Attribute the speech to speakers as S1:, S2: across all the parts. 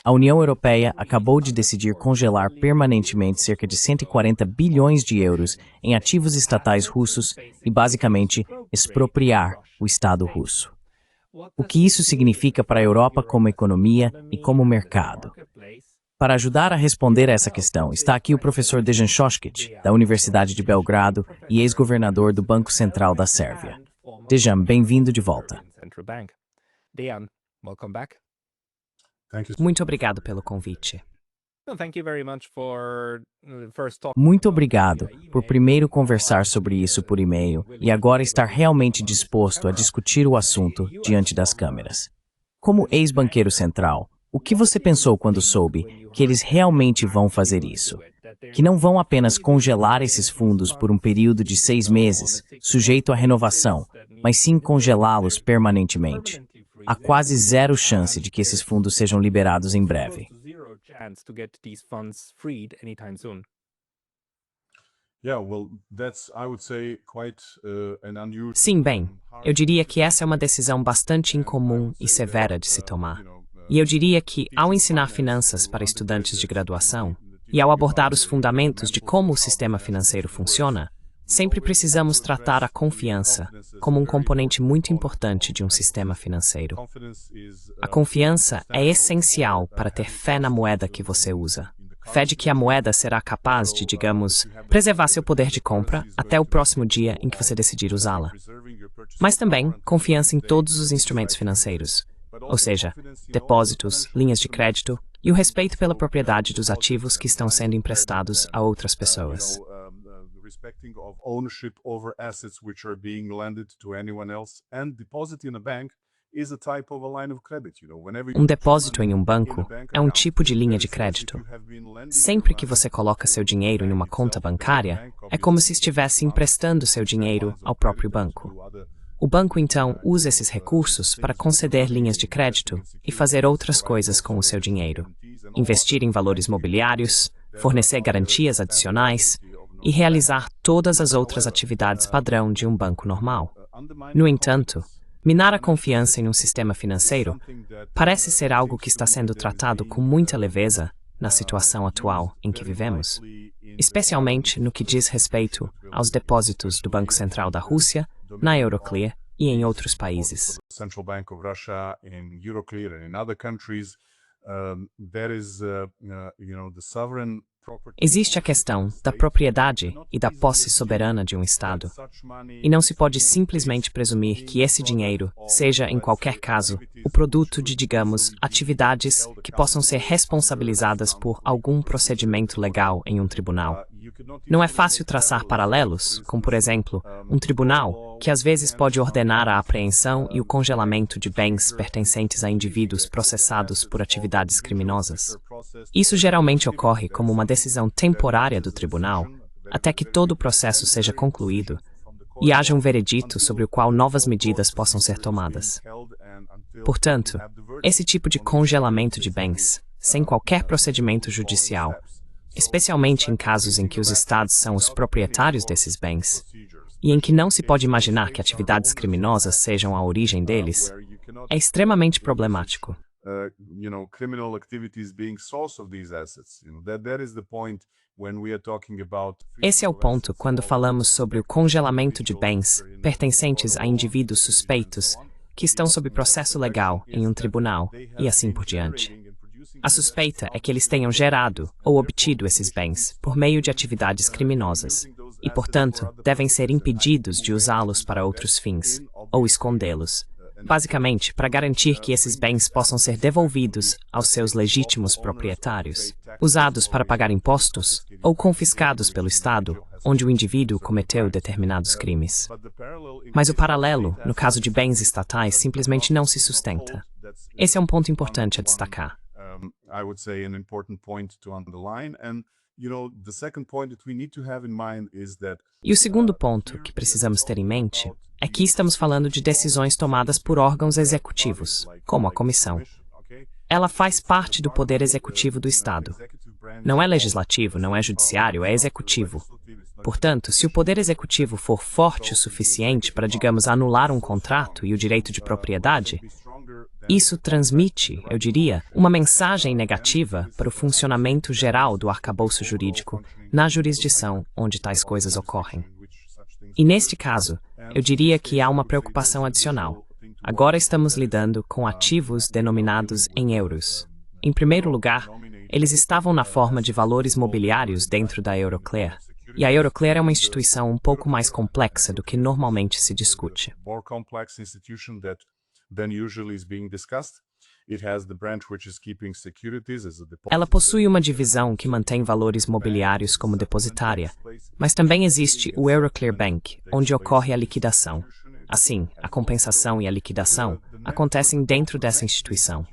S1: A União Europeia acabou de decidir congelar permanentemente cerca de 140 bilhões de euros em ativos estatais russos e, basicamente, expropriar o Estado russo. O que isso significa para a Europa como economia e como mercado? Para ajudar a responder a essa questão, está aqui o professor Dejan Šoškić, da Universidade de Belgrado e ex-governador do Banco Central da Sérvia. Dejan, bem-vindo de volta.
S2: Muito obrigado pelo convite.
S1: Muito obrigado por primeiro conversar sobre isso por e-mail e agora estar realmente disposto a discutir o assunto diante das câmeras. Como ex-banqueiro central, o que você pensou quando soube que eles realmente vão fazer isso? Que não vão apenas congelar esses fundos por um período de 6 meses, sujeito à renovação, mas sim congelá-los permanentemente. Há quase zero chance de que esses fundos sejam liberados em breve.
S2: Sim, bem, eu diria que essa é uma decisão bastante incomum e severa de se tomar. E eu diria que, ao ensinar finanças para estudantes de graduação, e ao abordar os fundamentos de como o sistema financeiro funciona, sempre precisamos tratar a confiança como um componente muito importante de um sistema financeiro. A confiança é essencial para ter fé na moeda que você usa. Fé de que a moeda será capaz de, digamos, preservar seu poder de compra até o próximo dia em que você decidir usá-la. Mas também confiança em todos os instrumentos financeiros, ou seja, depósitos, linhas de crédito e o respeito pela propriedade dos ativos que estão sendo emprestados a outras pessoas. Um depósito em um banco é um tipo de linha de crédito. Sempre que você coloca seu dinheiro em uma conta bancária, é como se estivesse emprestando seu dinheiro ao próprio banco. O banco, então, usa esses recursos para conceder linhas de crédito e fazer outras coisas com o seu dinheiro. Investir em valores mobiliários, fornecer garantias adicionais e realizar todas as outras atividades padrão de um banco normal. No entanto, minar a confiança em um sistema financeiro parece ser algo que está sendo tratado com muita leveza na situação atual em que vivemos, especialmente no que diz respeito aos depósitos do Banco Central da Rússia, na Euroclear e em outros países. Existe a questão da propriedade e da posse soberana de um Estado, e não se pode simplesmente presumir que esse dinheiro seja, em qualquer caso, o produto de, digamos, atividades que possam ser responsabilizadas por algum procedimento legal em um tribunal. Não é fácil traçar paralelos, como, por exemplo, um tribunal que às vezes pode ordenar a apreensão e o congelamento de bens pertencentes a indivíduos processados por atividades criminosas. Isso geralmente ocorre como uma decisão temporária do tribunal, até que todo o processo seja concluído e haja um veredito sobre o qual novas medidas possam ser tomadas. Portanto, esse tipo de congelamento de bens, sem qualquer procedimento judicial, especialmente em casos em que os Estados são os proprietários desses bens, e em que não se pode imaginar que atividades criminosas sejam a origem deles, é extremamente problemático. Esse é o ponto quando falamos sobre o congelamento de bens pertencentes a indivíduos suspeitos que estão sob processo legal em um tribunal e assim por diante. A suspeita é que eles tenham gerado ou obtido esses bens por meio de atividades criminosas e, portanto, devem ser impedidos de usá-los para outros fins ou escondê-los, basicamente para garantir que esses bens possam ser devolvidos aos seus legítimos proprietários, usados para pagar impostos ou confiscados pelo Estado, onde o indivíduo cometeu determinados crimes. Mas o paralelo, no caso de bens estatais, simplesmente não se sustenta. Esse é um ponto importante a destacar. E o segundo ponto que precisamos ter em mente é que estamos falando de decisões tomadas por órgãos executivos, como a Comissão. Ela faz parte do poder executivo do Estado. Não é legislativo, não é judiciário, é executivo. Portanto, se o poder executivo for forte o suficiente para, digamos, anular um contrato e o direito de propriedade, Isso transmite, eu diria, uma mensagem negativa para o funcionamento geral do arcabouço jurídico na jurisdição onde tais coisas ocorrem. E neste caso, eu diria que há uma preocupação adicional. Agora estamos lidando com ativos denominados em euros. Em primeiro lugar, eles estavam na forma de valores mobiliários dentro da Euroclear. E a Euroclear é uma instituição um pouco mais complexa do que normalmente se discute. Ela possui uma divisão que mantém valores mobiliários como depositária, mas também existe o Euroclear Bank, onde ocorre a liquidação. Assim, a compensação e a liquidação acontecem dentro dessa instituição.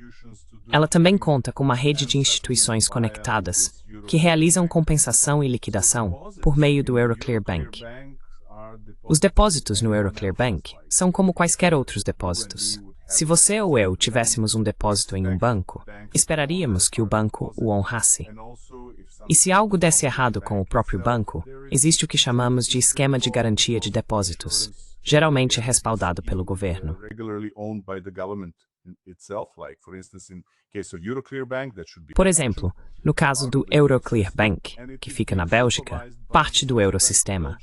S2: Ela também conta com uma rede de instituições conectadas que realizam compensação e liquidação por meio do Euroclear Bank. Os depósitos no Euroclear Bank são como quaisquer outros depósitos. Se você ou eu tivéssemos um depósito em um banco, esperaríamos que o banco o honrasse. E se algo desse errado com o próprio banco, existe o que chamamos de esquema de garantia de depósitos, geralmente respaldado pelo governo. Por exemplo, no caso do Euroclear Bank, que fica na Bélgica, parte do Eurosistema.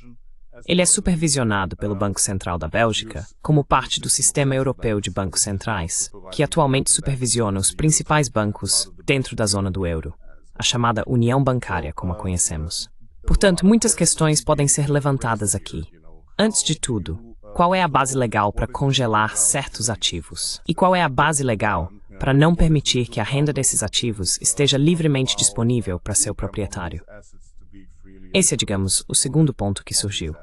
S2: Ele é supervisionado pelo Banco Central da Bélgica como parte do Sistema Europeu de Bancos Centrais, que atualmente supervisiona os principais bancos dentro da zona do euro, a chamada União Bancária, como a conhecemos. Portanto, muitas questões podem ser levantadas aqui. Antes de tudo, qual é a base legal para congelar certos ativos? E qual é a base legal para não permitir que a renda desses ativos esteja livremente disponível para seu proprietário? Esse é, digamos, o segundo ponto que surgiu.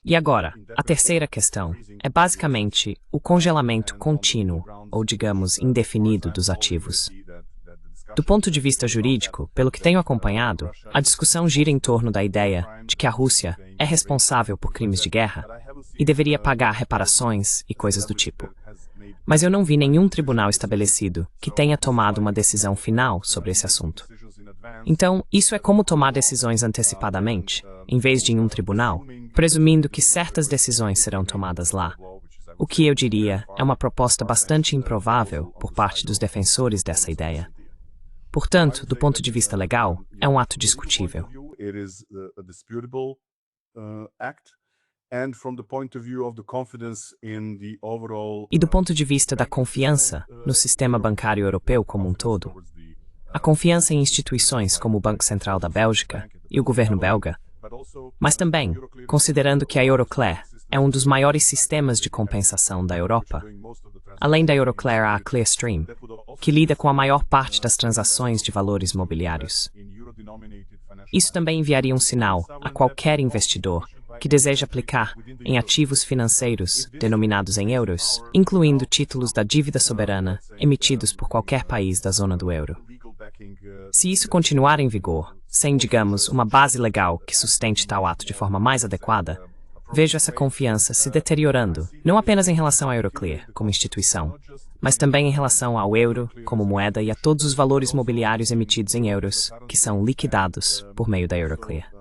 S2: E agora, a terceira questão é basicamente o congelamento contínuo, ou digamos, indefinido dos ativos. Do ponto de vista jurídico, pelo que tenho acompanhado, a discussão gira em torno da ideia de que a Rússia é responsável por crimes de guerra e deveria pagar reparações e coisas do tipo. Mas eu não vi nenhum tribunal estabelecido que tenha tomado uma decisão final sobre esse assunto. Então, isso é como tomar decisões antecipadamente, em vez de em um tribunal, presumindo que certas decisões serão tomadas lá. O que eu diria é uma proposta bastante improvável por parte dos defensores dessa ideia. Portanto, do ponto de vista legal, é um ato discutível. E do ponto de vista da confiança no sistema bancário europeu como um todo, a confiança em instituições como o Banco Central da Bélgica e o governo belga, mas também, considerando que a Euroclear é um dos maiores sistemas de compensação da Europa, além da Euroclear há a Clearstream, que lida com a maior parte das transações de valores mobiliários. Isso também enviaria um sinal a qualquer investidor que deseja aplicar em ativos financeiros denominados em euros, incluindo títulos da dívida soberana emitidos por qualquer país da zona do euro. Se isso continuar em vigor, sem, digamos, uma base legal que sustente tal ato de forma mais adequada, vejo essa confiança se deteriorando, não apenas em relação à Euroclear como instituição, mas também em relação ao euro como moeda e a todos os valores mobiliários emitidos em euros, que são liquidados por meio da Euroclear.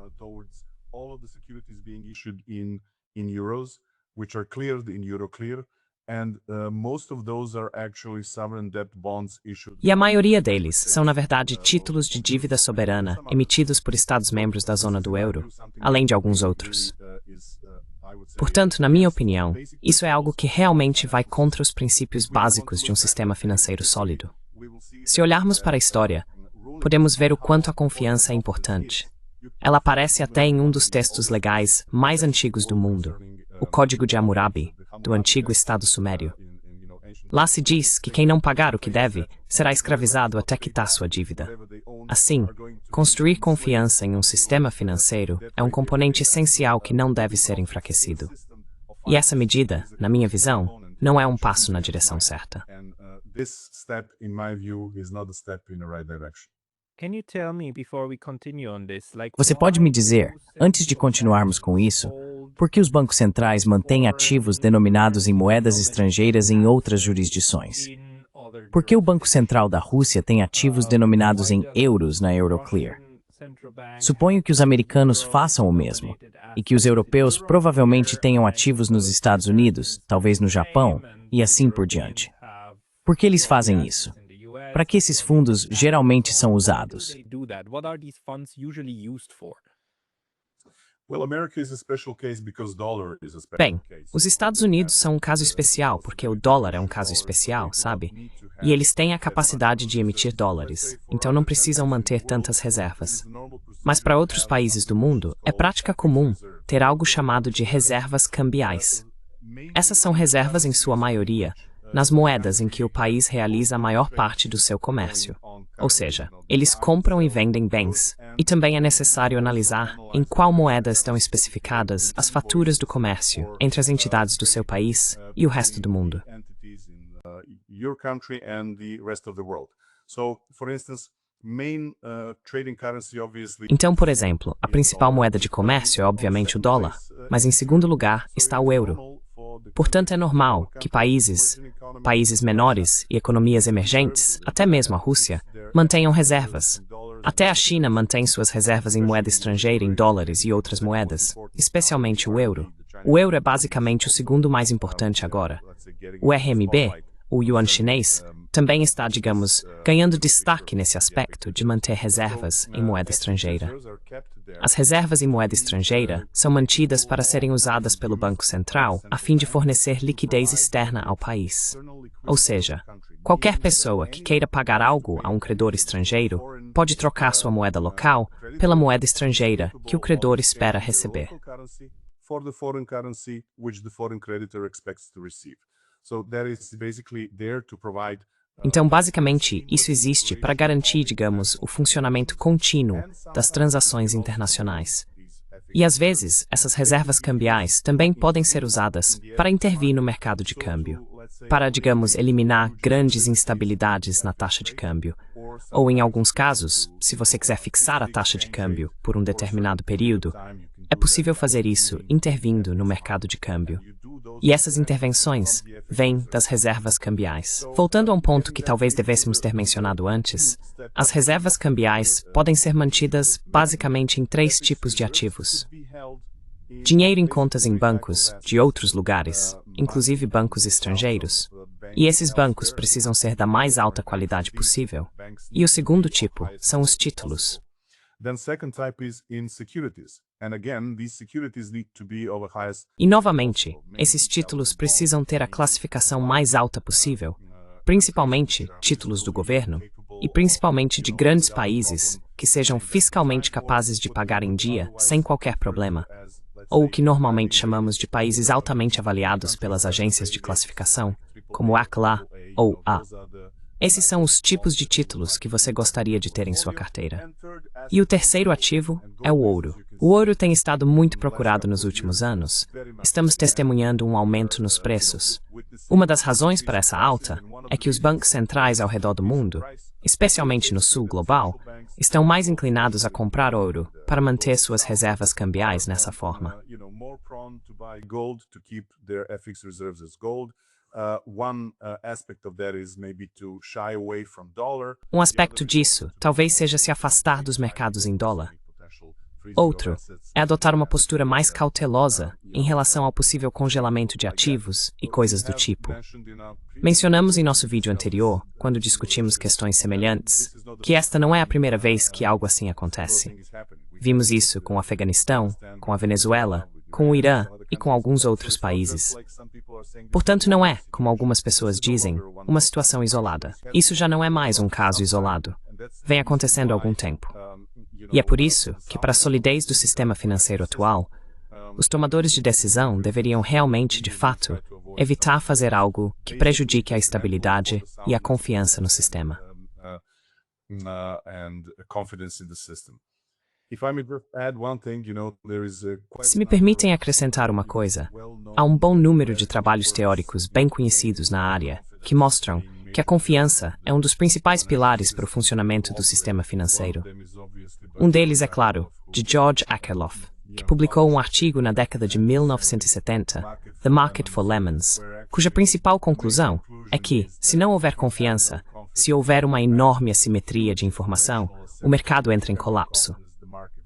S2: E a maioria deles são, na verdade, títulos de dívida soberana emitidos por Estados-membros da zona do euro, além de alguns outros. Portanto, na minha opinião, isso é algo que realmente vai contra os princípios básicos de um sistema financeiro sólido. Se olharmos para a história, podemos ver o quanto a confiança é importante. Ela aparece até em um dos textos legais mais antigos do mundo, o Código de Hammurabi, do antigo Estado Sumério. Lá se diz que quem não pagar o que deve será escravizado até quitar sua dívida. Assim, construir confiança em um sistema financeiro é um componente essencial que não deve ser enfraquecido. E essa medida, na minha visão, não é um passo na direção certa.
S1: Você pode me dizer, antes de continuarmos com isso, por que os bancos centrais mantêm ativos denominados em moedas estrangeiras em outras jurisdições? Por que o Banco Central da Rússia tem ativos denominados em euros na Euroclear? Suponho que os americanos façam o mesmo, e que os europeus provavelmente tenham ativos nos Estados Unidos, talvez no Japão, e assim por diante. Por que eles fazem isso? Para que esses fundos geralmente são usados?
S2: Bem, os Estados Unidos são um caso especial porque o dólar é um caso especial, sabe? E eles têm a capacidade de emitir dólares, então não precisam manter tantas reservas. Mas para outros países do mundo, é prática comum ter algo chamado de reservas cambiais. Essas são reservas, em sua maioria, nas moedas em que o país realiza a maior parte do seu comércio. Ou seja, eles compram e vendem bens. E também é necessário analisar em qual moeda estão especificadas as faturas do comércio entre as entidades do seu país e o resto do mundo. Então, por exemplo, a principal moeda de comércio é obviamente o dólar, mas em segundo lugar está o euro. Portanto, é normal que países menores e economias emergentes, até mesmo a Rússia, mantenham reservas. Até a China mantém suas reservas em moeda estrangeira em dólares e outras moedas, especialmente o euro. O euro é basicamente o segundo mais importante agora. O RMB, o yuan chinês, também está, digamos, ganhando destaque nesse aspecto de manter reservas em moeda estrangeira. As reservas em moeda estrangeira são mantidas para serem usadas pelo Banco Central a fim de fornecer liquidez externa ao país. Ou seja, qualquer pessoa que queira pagar algo a um credor estrangeiro pode trocar sua moeda local pela moeda estrangeira que o credor espera receber. Então, basicamente, isso existe para garantir, digamos, o funcionamento contínuo das transações internacionais. E, às vezes, essas reservas cambiais também podem ser usadas para intervir no mercado de câmbio, para, digamos, eliminar grandes instabilidades na taxa de câmbio. Ou, em alguns casos, se você quiser fixar a taxa de câmbio por um determinado período, é possível fazer isso intervindo no mercado de câmbio. E essas intervenções vêm das reservas cambiais. Voltando a um ponto que talvez devêssemos ter mencionado antes, as reservas cambiais podem ser mantidas basicamente em 3 tipos de ativos. Dinheiro em contas em bancos de outros lugares, inclusive bancos estrangeiros. E esses bancos precisam ser da mais alta qualidade possível. E o segundo tipo são os títulos. E, novamente, esses títulos precisam ter a classificação mais alta possível, principalmente títulos do governo, e principalmente de grandes países que sejam fiscalmente capazes de pagar em dia sem qualquer problema, ou o que normalmente chamamos de países altamente avaliados pelas agências de classificação, como ACLA ou A. Esses são os tipos de títulos que você gostaria de ter em sua carteira. E o terceiro ativo é o ouro. O ouro tem estado muito procurado nos últimos anos. Estamos testemunhando um aumento nos preços. Uma das razões para essa alta é que os bancos centrais ao redor do mundo, especialmente no sul global, estão mais inclinados a comprar ouro para manter suas reservas cambiais nessa forma. Um aspecto disso talvez seja se afastar dos mercados em dólar. Outro é adotar uma postura mais cautelosa em relação ao possível congelamento de ativos e coisas do tipo. Mencionamos em nosso vídeo anterior, quando discutimos questões semelhantes, que esta não é a primeira vez que algo assim acontece. Vimos isso com o Afeganistão, com a Venezuela, com o Irã e com alguns outros países. Portanto, não é, como algumas pessoas dizem, uma situação isolada. Isso já não é mais um caso isolado. Vem acontecendo há algum tempo. E é por isso que, para a solidez do sistema financeiro atual, os tomadores de decisão deveriam realmente, de fato, evitar fazer algo que prejudique a estabilidade e a confiança no sistema. Se me permitem acrescentar uma coisa, há um bom número de trabalhos teóricos bem conhecidos na área que mostram que a confiança é um dos principais pilares para o funcionamento do sistema financeiro. Um deles é, claro, de George Akerlof, que publicou um artigo na década de 1970, The Market for Lemons, cuja principal conclusão é que, se não houver confiança, se houver uma enorme assimetria de informação, o mercado entra em colapso.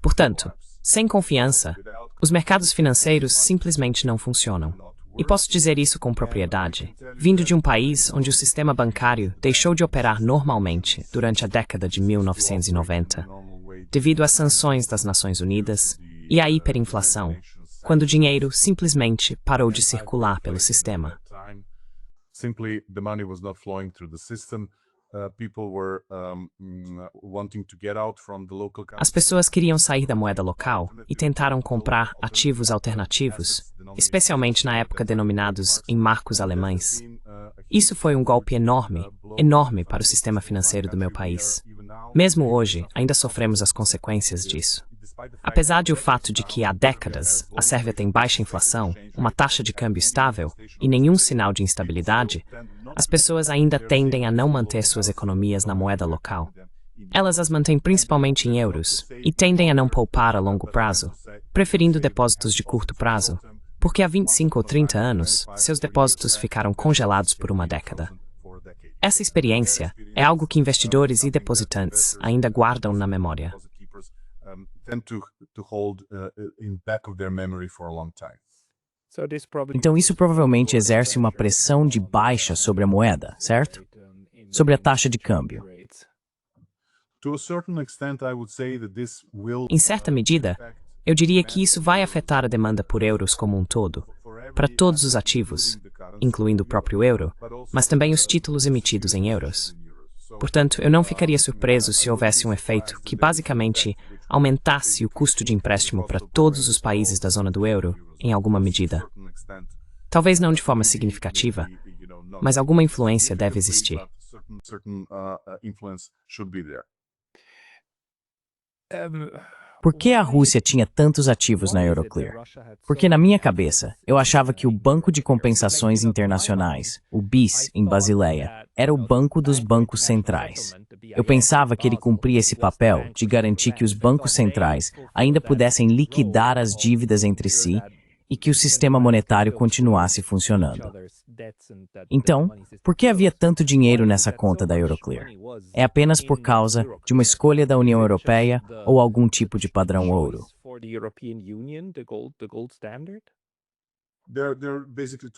S2: Portanto, sem confiança, os mercados financeiros simplesmente não funcionam. E posso dizer isso com propriedade, vindo de um país onde o sistema bancário deixou de operar normalmente durante a década de 1990, devido às sanções das Nações Unidas e à hiperinflação, quando o dinheiro simplesmente parou de circular pelo sistema.
S3: Simply, the money was not flowing through the system. People were wanting to get out from the local
S2: As pessoas queriam sair da moeda local e tentaram comprar ativos alternativos, especialmente na época denominados em marcos alemães. Isso foi um golpe enorme, enorme para o sistema financeiro do meu país. Mesmo hoje, ainda sofremos as consequências disso. Apesar de o fato de que há décadas a Sérvia tem baixa inflação, uma taxa de câmbio estável e nenhum sinal de instabilidade, as pessoas ainda tendem a não manter suas economias na moeda local. Elas as mantêm principalmente em euros e tendem a não poupar a longo prazo, preferindo depósitos de curto prazo, porque há 25 ou 30 anos, seus depósitos ficaram congelados por uma década. Essa experiência é algo que investidores e depositantes ainda guardam na memória.
S1: Então isso provavelmente exerce uma pressão de baixa sobre a moeda, certo? Sobre a taxa de câmbio.
S2: Em certa medida, eu diria que isso vai afetar a demanda por euros como um todo, para todos os ativos, incluindo o próprio euro, mas também os títulos emitidos em euros. Portanto, eu não ficaria surpreso se houvesse um efeito que basicamente aumentasse o custo de empréstimo para todos os países da zona do euro, em alguma medida. Talvez não de forma significativa, mas alguma influência deve existir.
S1: Por que a Rússia tinha tantos ativos na Euroclear? Porque na minha cabeça, eu achava que o Banco de Compensações Internacionais, o BIS, em Basileia, era o banco dos bancos centrais. Eu pensava que ele cumpria esse papel de garantir que os bancos centrais ainda pudessem liquidar as dívidas entre si e que o sistema monetário continuasse funcionando. Então, por que havia tanto dinheiro nessa conta da Euroclear? É apenas por causa de uma escolha da União Europeia ou algum tipo de padrão ouro?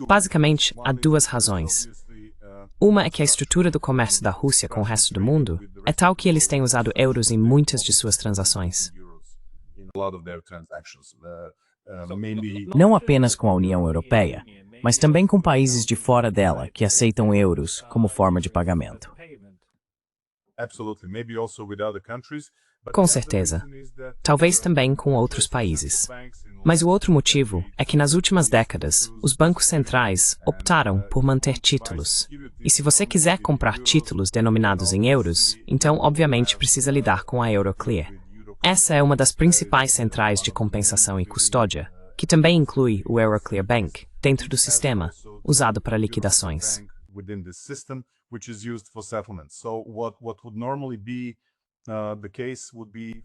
S2: Basicamente, há duas razões. Uma é que a estrutura do comércio da Rússia com o resto do mundo é tal que eles têm usado euros em muitas de suas transações.
S1: Não apenas com a União Europeia, mas também com países de fora dela que aceitam euros como forma de pagamento.
S2: Com certeza. Talvez também com outros países. Mas o outro motivo é que nas últimas décadas, os bancos centrais optaram por manter títulos. E se você quiser comprar títulos denominados em euros, então obviamente precisa lidar com a Euroclear. Essa é uma das principais centrais de compensação e custódia, que também inclui o Euroclear Bank, dentro do sistema, usado para liquidações.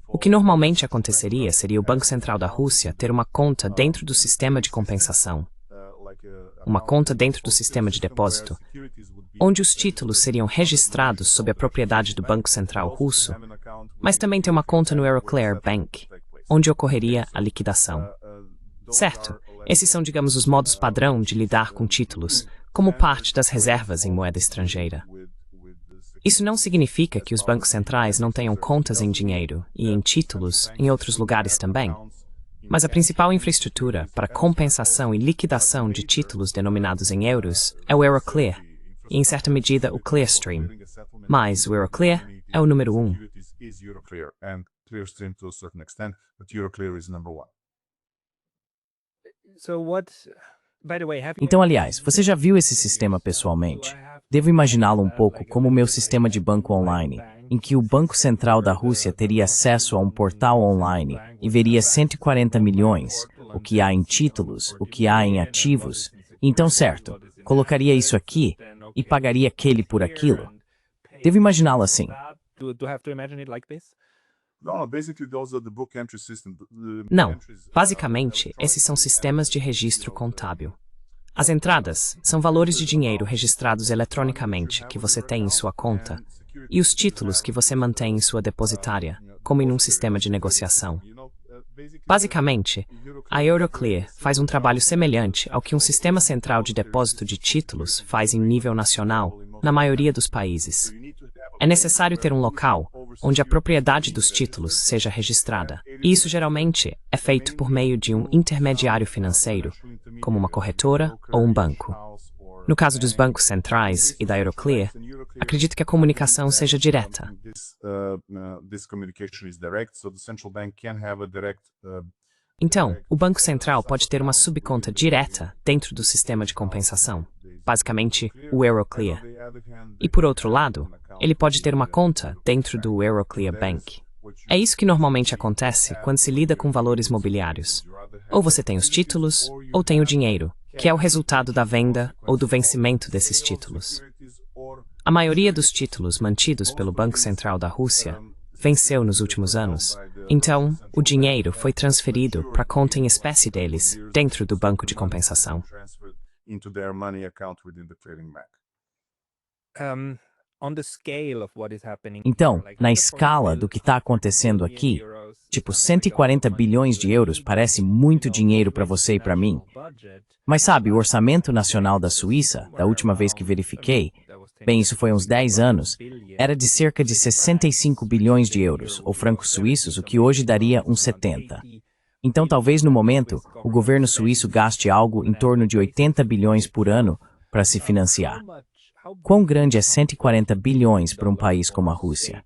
S2: O que normalmente aconteceria seria o Banco Central da Rússia ter uma conta dentro do sistema de compensação, uma conta dentro do sistema de depósito, onde os títulos seriam registrados sob a propriedade do Banco Central russo, mas também ter uma conta no Euroclear Bank, onde ocorreria a liquidação. Certo, esses são, digamos, os modos padrão de lidar com títulos, como parte das reservas em moeda estrangeira. Isso não significa que os bancos centrais não tenham contas em dinheiro e em títulos em outros lugares também, mas a principal infraestrutura para compensação e liquidação de títulos denominados em euros é o Euroclear, e em certa medida o Clearstream. Mas o Euroclear é o número 1.
S1: Então, aliás, você já viu esse sistema pessoalmente? Devo imaginá-lo um pouco como o meu sistema de banco online, em que o Banco Central da Rússia teria acesso a um portal online e veria 140 milhões, o que há em títulos, o que há em ativos. Então, certo, colocaria isso aqui e pagaria aquele por aquilo. Devo imaginá-lo assim.
S2: Não, basicamente, esses são sistemas de registro contábil. As entradas são valores de dinheiro registrados eletronicamente que você tem em sua conta, e os títulos que você mantém em sua depositária, como em um sistema de negociação. Basicamente, a Euroclear faz um trabalho semelhante ao que um sistema central de depósito de títulos faz em nível nacional, na maioria dos países. É necessário ter um local onde a propriedade dos títulos seja registrada, e isso geralmente é feito por meio de um intermediário financeiro, como uma corretora ou um banco. No caso dos bancos centrais e da Euroclear, acredito que a comunicação seja direta. Então, o Banco Central pode ter uma subconta direta dentro do sistema de compensação, basicamente o Euroclear. E por outro lado, ele pode ter uma conta dentro do Euroclear Bank. É isso que normalmente acontece quando se lida com valores mobiliários. Ou você tem os títulos, ou tem o dinheiro, que é o resultado da venda ou do vencimento desses títulos. A maioria dos títulos mantidos pelo Banco Central da Rússia venceu nos últimos anos. Então, o dinheiro foi transferido para a conta em espécie deles, dentro do banco de compensação.
S1: Então, na escala do que está acontecendo aqui, tipo 140 bilhões de euros parece muito dinheiro para você e para mim. Mas sabe, o orçamento nacional da Suíça, da última vez que verifiquei, bem, isso foi uns 10 anos, era de cerca de 65 bilhões de euros, ou francos suíços, o que hoje daria uns 70. Então, talvez no momento, o governo suíço gaste algo em torno de 80 bilhões por ano para se financiar. Quão grande é 140 bilhões para um país como a Rússia?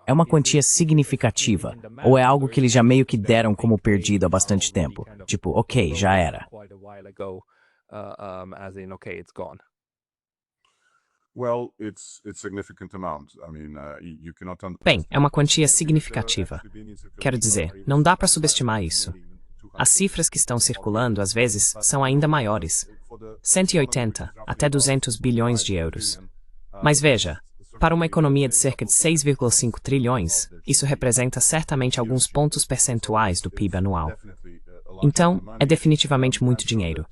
S1: É uma quantia significativa, ou é algo que eles já meio que deram como perdido há bastante tempo? Tipo, ok, já era.
S2: Bem, é uma quantia significativa. Quero dizer, não dá para subestimar isso. As cifras que estão circulando, às vezes, são ainda maiores. 180 até 200 bilhões de euros. Mas veja, para uma economia de cerca de 6,5 trilhões, isso representa certamente alguns pontos percentuais do PIB anual. Então, é definitivamente muito dinheiro.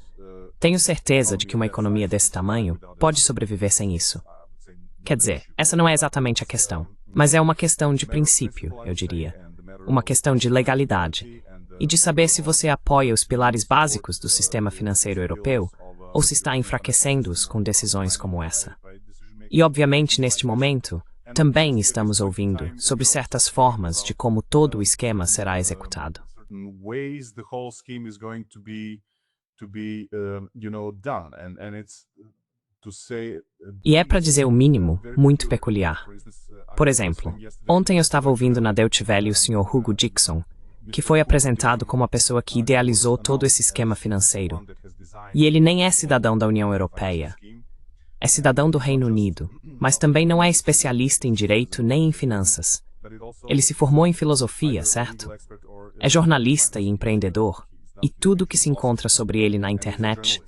S2: Tenho certeza de que uma economia desse tamanho pode sobreviver sem isso. Quer dizer, essa não é exatamente a questão, mas é uma questão de princípio, eu diria. Uma questão de legalidade. E de saber se você apoia os pilares básicos do sistema financeiro europeu ou se está enfraquecendo-os com decisões como essa. E, obviamente, neste momento, também estamos ouvindo sobre certas formas de como todo o esquema será executado. E é, para dizer o mínimo, muito peculiar. Por exemplo, ontem eu estava ouvindo na Deutsche Welle o Sr. Hugo Dixon, que foi apresentado como a pessoa que idealizou todo esse esquema financeiro. E ele nem é cidadão da União Europeia. É cidadão do Reino Unido, mas também não é especialista em direito nem em finanças. Ele se formou em filosofia, certo? É jornalista e empreendedor, e tudo que se encontra sobre ele na internet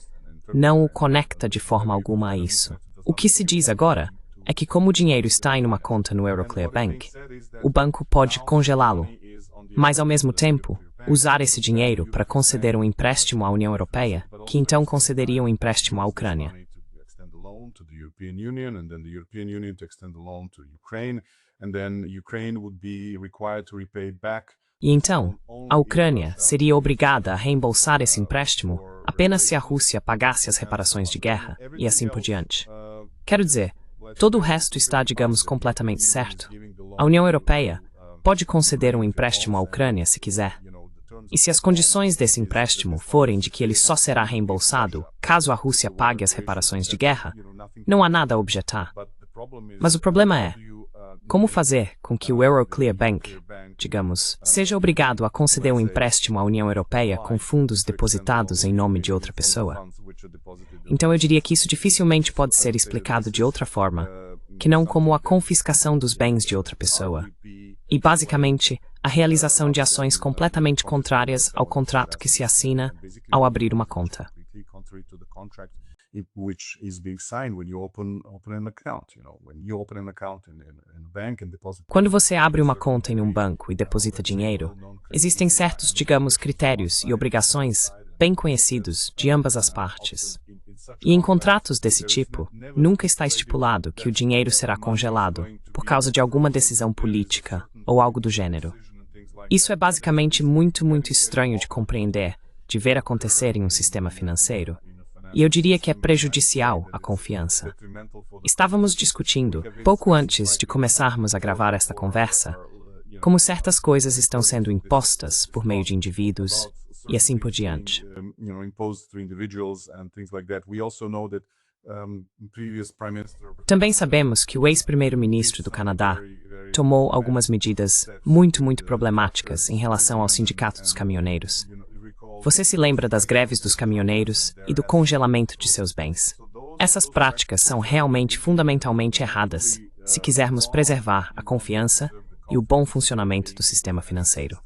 S2: não o conecta de forma alguma a isso. O que se diz agora é que, como o dinheiro está em uma conta no Euroclear Bank, o banco pode congelá-lo, mas, ao mesmo tempo, usar esse dinheiro para conceder um empréstimo à União Europeia, que então concederia um empréstimo à Ucrânia. E então, a Ucrânia seria obrigada a reembolsar esse empréstimo apenas se a Rússia pagasse as reparações de guerra, e assim por diante. Quero dizer, todo o resto está, digamos, completamente certo. A União Europeia pode conceder um empréstimo à Ucrânia se quiser. E se as condições desse empréstimo forem de que ele só será reembolsado caso a Rússia pague as reparações de guerra, não há nada a objetar. Mas o problema é, como fazer com que o Euroclear Bank, digamos, seja obrigado a conceder um empréstimo à União Europeia com fundos depositados em nome de outra pessoa? Então eu diria que isso dificilmente pode ser explicado de outra forma, que não como a confiscação dos bens de outra pessoa. E, basicamente, a realização de ações completamente contrárias ao contrato que se assina ao abrir uma conta. Quando você abre uma conta em um banco e deposita dinheiro, existem certos, digamos, critérios e obrigações bem conhecidos de ambas as partes. E em contratos desse tipo, nunca está estipulado que o dinheiro será congelado por causa de alguma decisão política ou algo do gênero. Isso é basicamente muito estranho de compreender, de ver acontecer em um sistema financeiro. E eu diria que é prejudicial à confiança. Estávamos discutindo, pouco antes de começarmos a gravar esta conversa, como certas coisas estão sendo impostas por meio de indivíduos e assim por diante. Também sabemos que o ex-primeiro-ministro do Canadá tomou algumas medidas muito problemáticas em relação ao sindicato dos caminhoneiros. Você se lembra das greves dos caminhoneiros e do congelamento de seus bens. Essas práticas são realmente fundamentalmente erradas, se quisermos preservar a confiança e o bom funcionamento do sistema financeiro.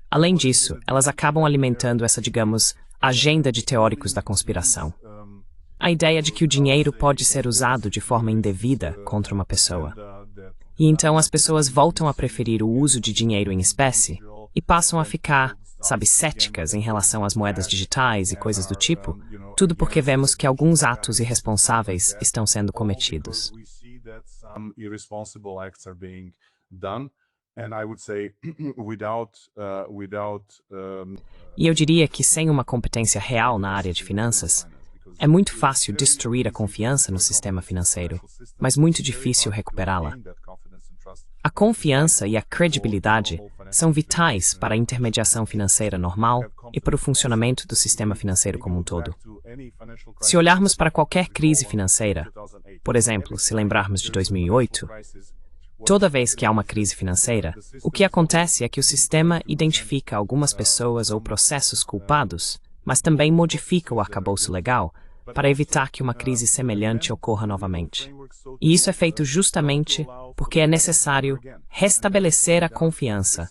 S2: Além disso, elas acabam alimentando essa, digamos, agenda de teóricos da conspiração. A ideia de que o dinheiro pode ser usado de forma indevida contra uma pessoa. E então as pessoas voltam a preferir o uso de dinheiro em espécie e passam a ficar, céticas em relação às moedas digitais e coisas do tipo, tudo porque vemos que alguns atos irresponsáveis estão sendo cometidos. E eu diria que sem uma competência real na área de finanças, é muito fácil destruir a confiança no sistema financeiro, mas muito difícil recuperá-la. A confiança e a credibilidade são vitais para a intermediação financeira normal e para o funcionamento do sistema financeiro como um todo. Se olharmos para qualquer crise financeira, por exemplo, se lembrarmos de 2008, toda vez que há uma crise financeira, o que acontece é que o sistema identifica algumas pessoas ou processos culpados, mas também modifica o arcabouço legal para evitar que uma crise semelhante ocorra novamente. E isso é feito justamente porque é necessário restabelecer a confiança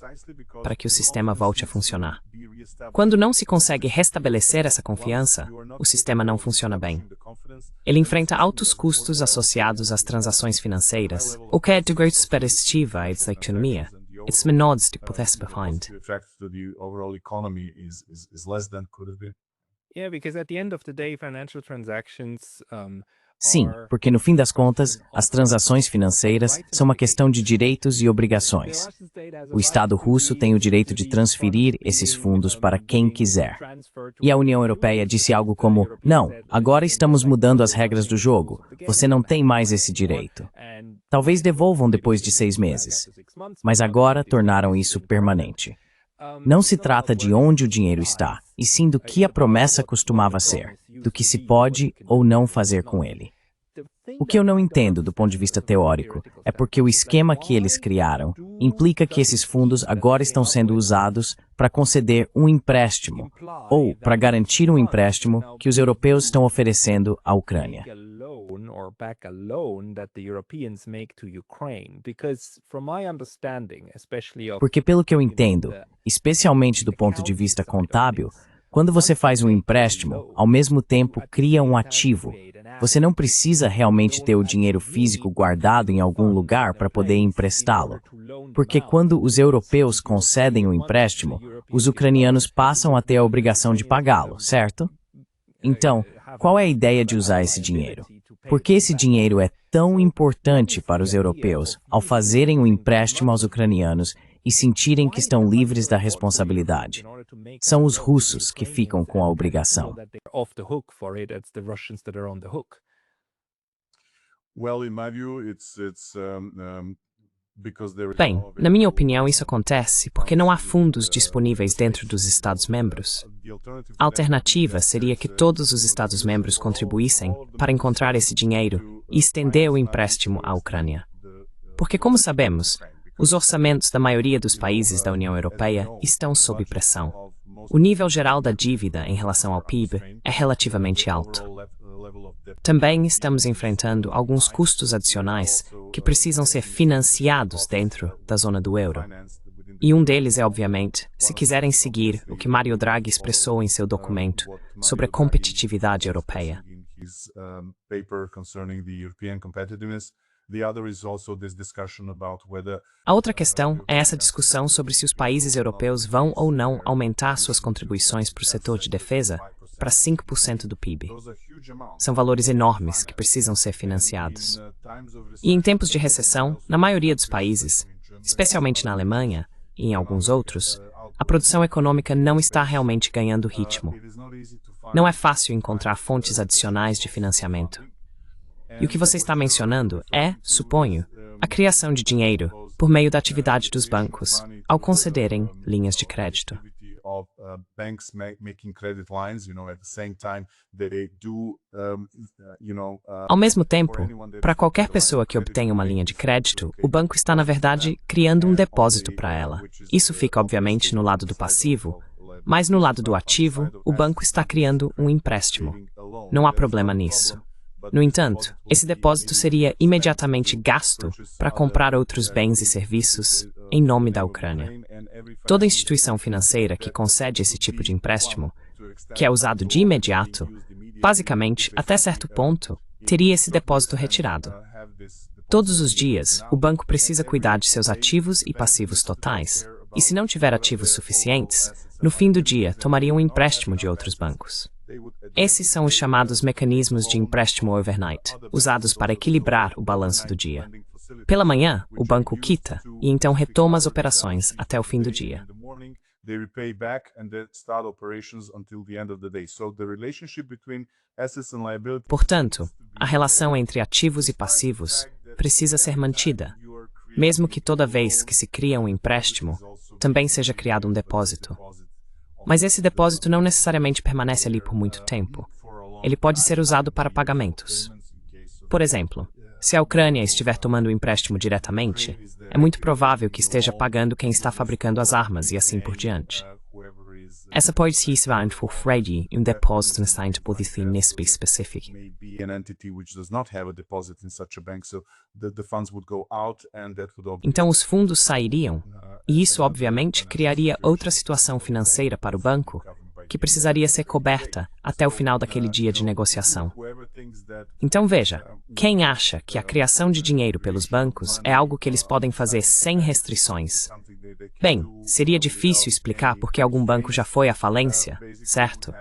S2: para que o sistema volte a funcionar. Quando não se consegue restabelecer essa confiança, o sistema não funciona bem. Ele enfrenta altos custos associados às transações financeiras, o que é desgastador à economia. It's menores do que pudesse behind.
S4: Yeah, because at the end of the day, financial transactions
S1: Sim, porque no fim das contas, as transações financeiras são uma questão de direitos e obrigações. O Estado russo tem o direito de transferir esses fundos para quem quiser. E a União Europeia disse algo como: não, agora estamos mudando as regras do jogo, você não tem mais esse direito. Talvez devolvam depois de 6 meses, mas agora tornaram isso permanente. Não se trata de onde o dinheiro está, e sim do que a promessa costumava ser, do que se pode ou não fazer com ele. O que eu não entendo do ponto de vista teórico é porque o esquema que eles criaram implica que esses fundos agora estão sendo usados para conceder um empréstimo, ou para garantir um empréstimo que os europeus estão oferecendo à Ucrânia. Porque pelo que eu entendo, especialmente do ponto de vista contábil, quando você faz um empréstimo, ao mesmo tempo cria um ativo. Você não precisa realmente ter o dinheiro físico guardado em algum lugar para poder emprestá-lo. Porque quando os europeus concedem o empréstimo, os ucranianos passam a ter a obrigação de pagá-lo, certo? Então, qual é a ideia de usar esse dinheiro? Por que esse dinheiro é tão importante para os europeus ao fazerem o empréstimo aos ucranianos e sentirem que estão livres da responsabilidade? São os russos que ficam com a obrigação.
S2: Bem, na minha opinião, isso acontece porque não há fundos disponíveis dentro dos Estados-membros. A alternativa seria que todos os Estados-membros contribuíssem para encontrar esse dinheiro e estender o empréstimo à Ucrânia. Porque, como sabemos, os orçamentos da maioria dos países da União Europeia estão sob pressão. O nível geral da dívida em relação ao PIB é relativamente alto. Também estamos enfrentando alguns custos adicionais que precisam ser financiados dentro da zona do euro. E um deles é, obviamente, se quiserem seguir o que Mario Draghi expressou em seu documento sobre a competitividade europeia. A outra questão é essa discussão sobre se os países europeus vão ou não aumentar suas contribuições para o setor de defesa para 5% do PIB. São valores enormes que precisam ser financiados. E em tempos de recessão, na maioria dos países, especialmente na Alemanha, e em alguns outros, a produção econômica não está realmente ganhando ritmo. Não é fácil encontrar fontes adicionais de financiamento. E o que você está mencionando é, suponho, a criação de dinheiro por meio da atividade dos bancos, ao concederem linhas de crédito. Ao mesmo tempo, para qualquer pessoa que obtenha uma linha de crédito, o banco está, na verdade, criando um depósito para ela. Isso fica, obviamente, no lado do passivo, mas no lado do ativo, o banco está criando um empréstimo. Não há problema nisso. No entanto, esse depósito seria imediatamente gasto para comprar outros bens e serviços em nome da Ucrânia. Toda instituição financeira que concede esse tipo de empréstimo, que é usado de imediato, basicamente, até certo ponto, teria esse depósito retirado. Todos os dias, o banco precisa cuidar de seus ativos e passivos totais, e se não tiver ativos suficientes, no fim do dia tomaria um empréstimo de outros bancos. Esses são os chamados mecanismos de empréstimo overnight, usados para equilibrar o balanço do dia. Pela manhã, o banco quita e então retoma as operações até o fim do dia. Portanto, a relação entre ativos e passivos precisa ser mantida, mesmo que toda vez que se cria um empréstimo, também seja criado um depósito. Mas esse depósito não necessariamente permanece ali por muito tempo. Ele pode ser usado para pagamentos. Por exemplo, se a Ucrânia estiver tomando o empréstimo diretamente, é muito provável que esteja pagando quem está fabricando as armas e assim por diante. Essa pode ser for Freddy um depósito nessa posição NISP específica. Então os fundos sairiam, e isso obviamente criaria outra situação financeira para o banco, que precisaria ser coberta até o final daquele dia de negociação. Então veja, quem acha que a criação de dinheiro pelos bancos é algo que eles podem fazer sem restrições? Bem, seria difícil explicar porque algum banco já foi à falência, certo?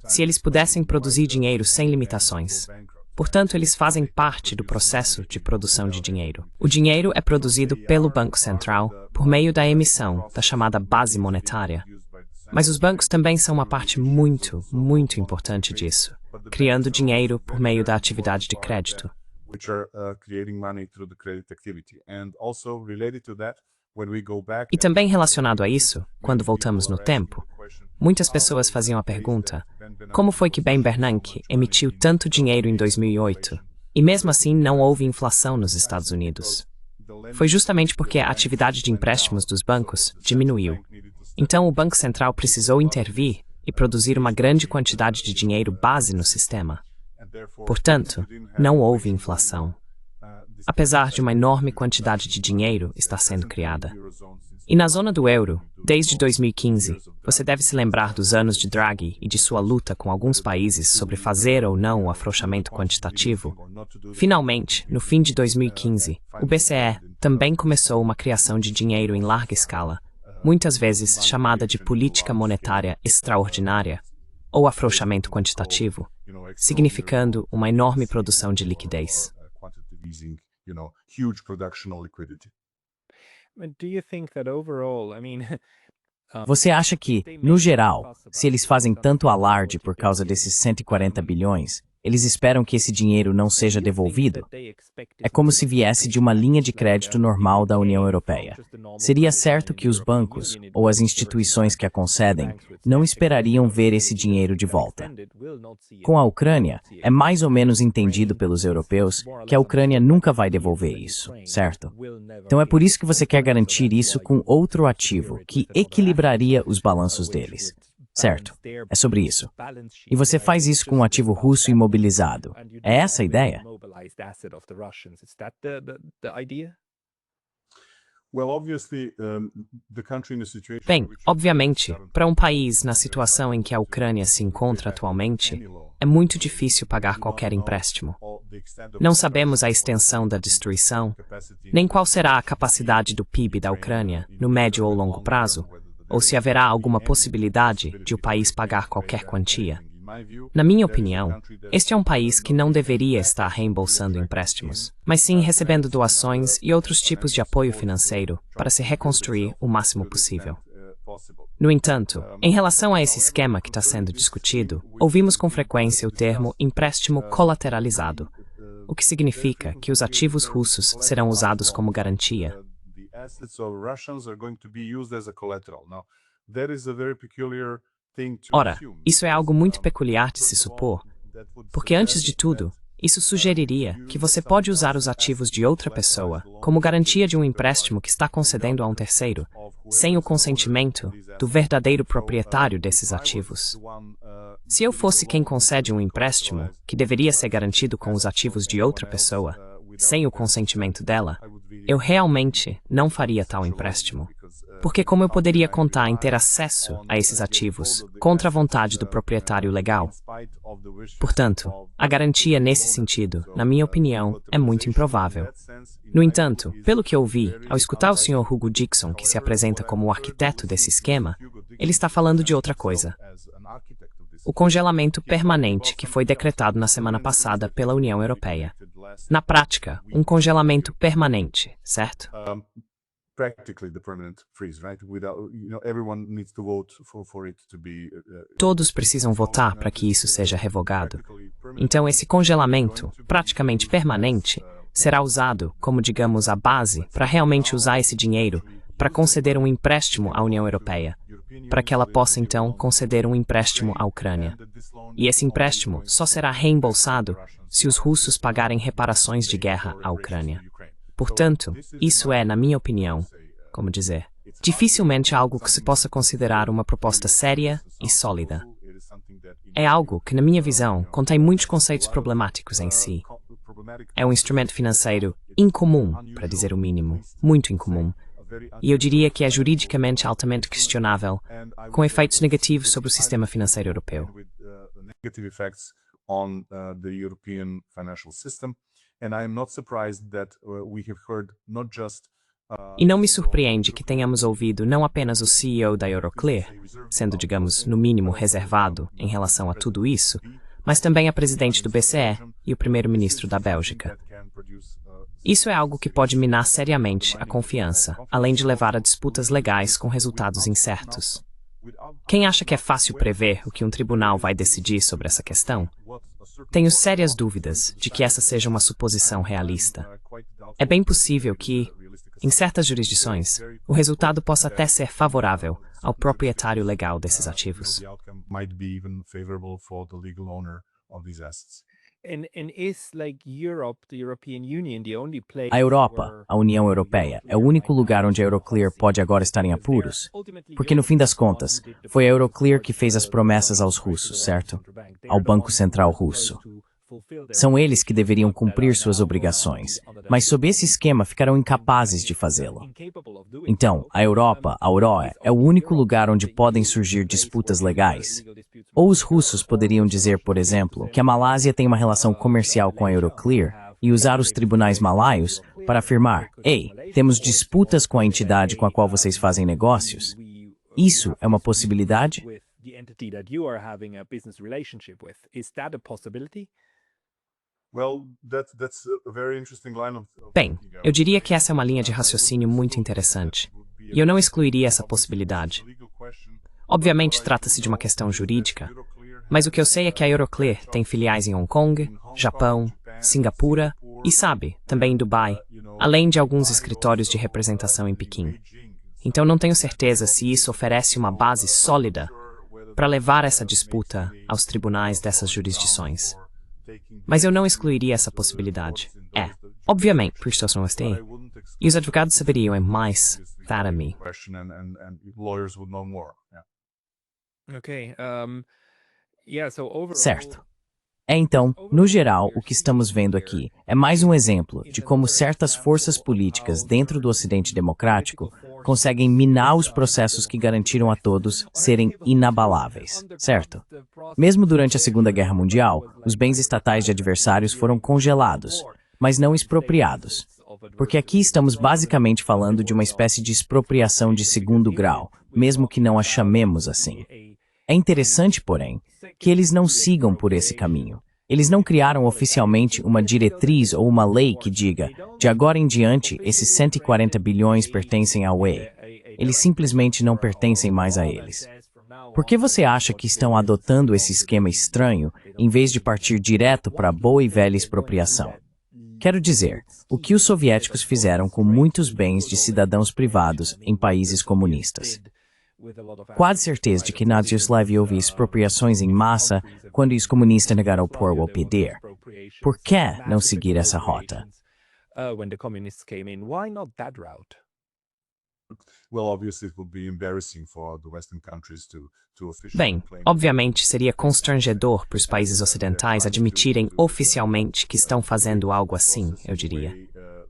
S2: Se eles pudessem produzir dinheiro sem limitações. Portanto, eles fazem parte do processo de produção de dinheiro. O dinheiro é produzido pelo Banco Central por meio da emissão da chamada base monetária. Mas os bancos também são uma parte muito, muito importante disso, criando dinheiro por meio da atividade de crédito. E também relacionado a isso, quando voltamos no tempo, muitas pessoas faziam a pergunta: como foi que Ben Bernanke emitiu tanto dinheiro em 2008 e mesmo assim não houve inflação nos Estados Unidos? Foi justamente porque a atividade de empréstimos dos bancos diminuiu. Então o Banco Central precisou intervir e produzir uma grande quantidade de dinheiro base no sistema. Portanto, não houve inflação, apesar de uma enorme quantidade de dinheiro estar sendo criada. E na zona do euro, desde 2015, você deve se lembrar dos anos de Draghi e de sua luta com alguns países sobre fazer ou não o afrouxamento quantitativo. Finalmente, no fim de 2015, o BCE também começou uma criação de dinheiro em larga escala, muitas vezes chamada de política monetária extraordinária, ou afrouxamento quantitativo, significando uma enorme produção de liquidez.
S1: Você acha que, no geral, se eles fazem tanto alarde por causa desses 140 bilhões, eles esperam que esse dinheiro não seja devolvido? É como se viesse de uma linha de crédito normal da União Europeia. Seria certo que os bancos, ou as instituições que a concedem, não esperariam ver esse dinheiro de volta. Com a Ucrânia, é mais ou menos entendido pelos europeus que a Ucrânia nunca vai devolver isso, certo? Então é por isso que você quer garantir isso com outro ativo, que equilibraria os balanços deles. Certo, é sobre isso. E você faz isso com um ativo russo imobilizado. É essa a ideia?
S2: Bem, obviamente, para um país na situação em que a Ucrânia se encontra atualmente, é muito difícil pagar qualquer empréstimo. Não sabemos a extensão da destruição, nem qual será a capacidade do PIB da Ucrânia no médio ou longo prazo, ou se haverá alguma possibilidade de o país pagar qualquer quantia. Na minha opinião, este é um país que não deveria estar reembolsando empréstimos, mas sim recebendo doações e outros tipos de apoio financeiro para se reconstruir o máximo possível. No entanto, em relação a esse esquema que está sendo discutido, ouvimos com frequência o termo empréstimo colateralizado, o que significa que os ativos russos serão usados como garantia. Ora, isso é algo muito peculiar de se supor, porque antes de tudo, isso sugeriria que você pode usar os ativos de outra pessoa como garantia de um empréstimo que está concedendo a um terceiro, sem o consentimento do verdadeiro proprietário desses ativos. Se eu fosse quem concede um empréstimo, que deveria ser garantido com os ativos de outra pessoa, sem o consentimento dela, eu realmente não faria tal empréstimo. Porque como eu poderia contar em ter acesso a esses ativos contra a vontade do proprietário legal? Portanto, a garantia nesse sentido, na minha opinião, é muito improvável. No entanto, pelo que eu vi, ao escutar o Sr. Hugo Dixon, que se apresenta como o arquiteto desse esquema, ele está falando de outra coisa. O congelamento permanente que foi decretado na semana passada pela União Europeia. Na prática, um congelamento permanente, certo? Todos precisam votar para que isso seja revogado. Então, esse congelamento, praticamente permanente, será usado como, digamos, a base para realmente usar esse dinheiro para conceder um empréstimo à União Europeia, para que ela possa, então, conceder um empréstimo à Ucrânia. E esse empréstimo só será reembolsado se os russos pagarem reparações de guerra à Ucrânia. Portanto, isso é, na minha opinião, como dizer, dificilmente algo que se possa considerar uma proposta séria e sólida. É algo que, na minha visão, contém muitos conceitos problemáticos em si. É um instrumento financeiro incomum, para dizer o mínimo, muito incomum. E eu diria que é juridicamente altamente questionável, com efeitos negativos sobre o sistema financeiro europeu. E não me surpreende que tenhamos ouvido não apenas o CEO da Euroclear, sendo, digamos, no mínimo reservado em relação a tudo isso, mas também a presidente do BCE e o primeiro-ministro da Bélgica. Isso é algo que pode minar seriamente a confiança, além de levar a disputas legais com resultados incertos. Quem acha que é fácil prever o que um tribunal vai decidir sobre essa questão? Tenho sérias dúvidas de que essa seja uma suposição realista. É bem possível que, em certas jurisdições, o resultado possa até ser favorável ao proprietário legal desses ativos.
S1: A Europa, a União Europeia, é o único lugar onde a Euroclear pode agora estar em apuros? Porque, no fim das contas, foi a Euroclear que fez as promessas aos russos, certo? Ao Banco Central Russo. São eles que deveriam cumprir suas obrigações, mas sob esse esquema ficarão incapazes de fazê-lo. Então, a Europa, a UE, é o único lugar onde podem surgir disputas legais. Ou os russos poderiam dizer, por exemplo, que a Malásia tem uma relação comercial com a Euroclear e usar os tribunais malaios para afirmar: ei, temos disputas com a entidade com a qual vocês fazem negócios. Isso é uma possibilidade?
S2: Bem, eu diria que essa é uma linha de raciocínio muito interessante, e eu não excluiria essa possibilidade. Obviamente trata-se de uma questão jurídica, mas o que eu sei é que a Euroclear tem filiais em Hong Kong, Japão, Singapura e, sabe, também em Dubai, além de alguns escritórios de representação em Pequim. Então não tenho certeza se isso oferece uma base sólida para levar essa disputa aos tribunais dessas jurisdições. Mas eu não excluiria essa possibilidade. Obviamente, por isso não estou. E os advogados saberiam mais para mim.
S1: Certo. Então, no geral, o que estamos vendo aqui é mais um exemplo de como certas forças políticas dentro do Ocidente democrático conseguem minar os processos que garantiram a todos serem inabaláveis, certo? Mesmo durante a Segunda Guerra Mundial, os bens estatais de adversários foram congelados, mas não expropriados. Porque aqui estamos basicamente falando de uma espécie de expropriação de segundo grau, mesmo que não a chamemos assim. É interessante, porém, que eles não sigam por esse caminho. Eles não criaram oficialmente uma diretriz ou uma lei que diga, de agora em diante, esses 140 bilhões pertencem à UE. Eles simplesmente não pertencem mais a eles. Por que você acha que estão adotando esse esquema estranho, em vez de partir direto para a boa e velha expropriação? Quero dizer, o que os soviéticos fizeram com muitos bens de cidadãos privados em países comunistas. Quase certeza de que na Yugoslávia houve expropriações em massa quando os comunistas negaram o povo ao poder. Por que não seguir essa rota?
S2: Bem, obviamente seria constrangedor para os países ocidentais admitirem oficialmente que estão fazendo algo assim, eu diria.